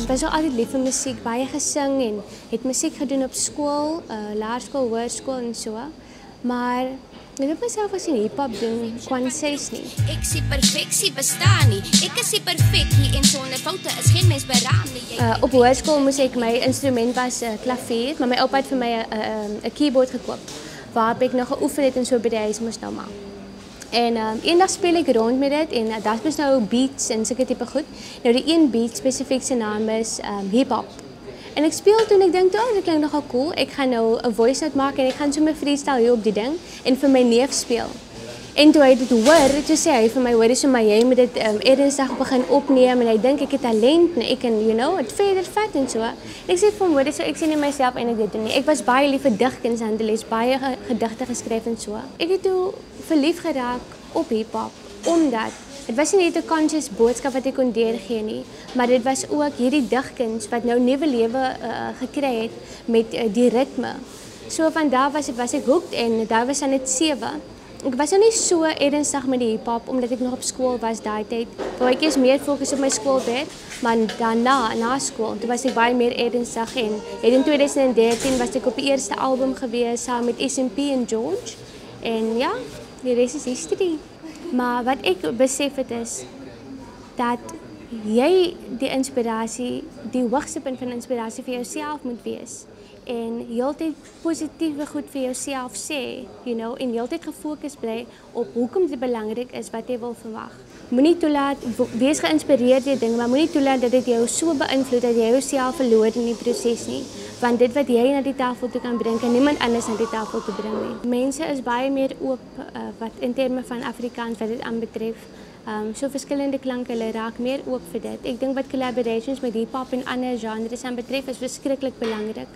was al altyd lief vir musiek, baie gesing en het musiek gedoen op skool, laerskool, hoërskool en so. Maar ek het myself as 'n hiphop doen, kon ses nie. Ek sien perfeksie bestaan nie. Ek is nie perfek nie en sonder foute is geen mens beraam nie. Op hoërskool moes ek my instrument was klavier, maar my oupa het vir my 'n keyboard gekoop waarop ek nog geoefen het en so by die huis moes nou maar. En eendag speel ek rond met dit en dat is nou beats en sulke tipe goed. Nou die een beat spesifiek se naam is hip-hop. En ek speel toe en ek dink, "Oh, dit klink nogal cool. Ek gaan nou 'n voice note maak en ek gaan sommer freestyle hier op die ding en vir my neef speel." En toe hy dit hoor, toe sê hy vir my, "Hoor jy, maar jy moet dit ernstig begin opneem en hy dink ek het talent en ek kan, het verder vat en so." En ek sê vir hom, "Hoor, so ek sien nie myself eintlik dit doen nie. Ek was baie lief vir digkuns en les, baie gedigte geskryf en so." Ek het toe verlief geraak op hip-hop omdat dit was nie net 'n conscious boodskap wat ek kon deurgee nie, maar dit was ook hierdie digkuns wat nou nuwe lewe gekry het met die ritme. So van daar was ek hooked en daar was aan dit 7. Ek was nou nie so ernstig met die hip-hop omdat ek nog op skool was daai tyd. Wou ek eers meer fokus op my skoolwerk, maar daarna na skool, toe was ek baie meer ernstig en in 2013 was ek op die eerste album gewees saam met SMP en George. En ja, die res is history. Maar wat ek besef het is dat jy die inspirasie, die hoogste punt van inspirasie vir jouself moet wees. En heeltyd positiewe goed vir jouself sê, en heeltyd gefokus bly op hoekom dit belangrik is wat jy wil verwag. Moenie toelaat, wees geïnspireerd deur dinge, maar moenie toelaat dat dit jou so beïnvloed dat jy jouself verloor in die proses nie. Want dit wat jy na die tafel toe kan bring, kan niemand anders na die tafel toe bring nie. Mense is baie meer oop wat in terme van Afrikaans wat dit aanbetref. So verskillende klanke, hulle raak meer oop vir dit. Ek dink wat collaborations met hip-hop en ander genres aanbetref is verskriklik belangrik.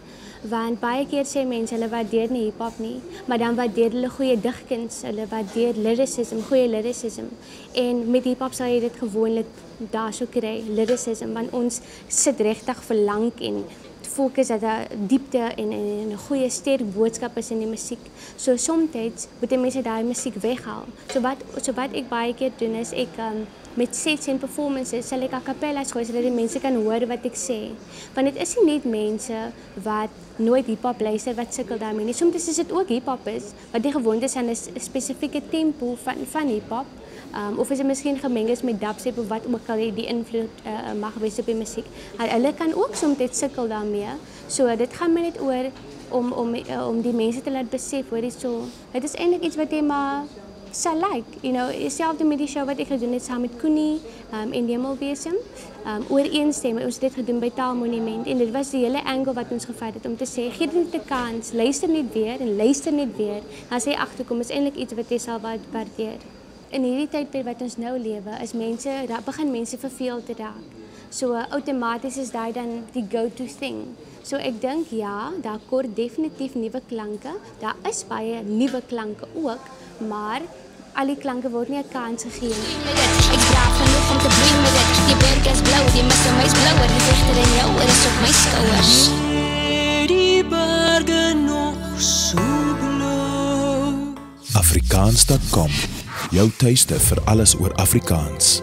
Want baie keer sê mense hulle waardeer nie hip-hop nie, maar dan waardeer hulle goeie digkuns, hulle waardeer lyricism, goeie lyricism. En met hip-hop sal jy dit gewoonlik daar so kry, lyricism, want ons sit regtig verlang en fokus dat daar diepte en 'n goeie sterk boodskap is in die musiek. So soms moet die mense daai musiek weghaal. So wat ek baie keer doen is ek met sets en performances sal ek a cappellas gooi sodat die mense kan hoor wat ek sê. Want dit is nie net mense wat nooit hip-hop luister wat sukkel daarmee nie. Soms is dit ook hip-hoppers wat die gewoond is aan 'n spesifieke tempo van hip-hop. Of is dit miskien gemeng is met dubstep of wat ook al die invloed mag wees op die musiek. Hulle kan ook soms sukkel daarmee. So dit gaan my net oor om die mense te laat besef, hoor jy, so dit is eintlik iets wat jy maar sal like, selfs met die show wat ek gedoen het saam met Koenie en Hemelwesem, ooreenstem, ons het dit gedoen by Taalmonument en dit was die hele angle wat ons gevat het om te sê, gee dit net 'n kans, luister net weer en luister net weer, as jy agterkom is eintlik iets wat jy sal waardeer. In hierdie tydperk wat ons nou lewe, begin mense verveel te raak. So outomaties is daai dan die go-to thing. So ek dink ja, daar kort definitief nuwe klanke. Daar is baie nuwe klanke ook, maar al die klanke word nie 'n kans gegee nie. Ek dra genoeg om te bloei met dit. Die berg is blou, die mis my is blouer, die regter in jou oor is op my skouers. Die berge nog so blou. Afrikaans.com, jou tuiste vir alles oor Afrikaans.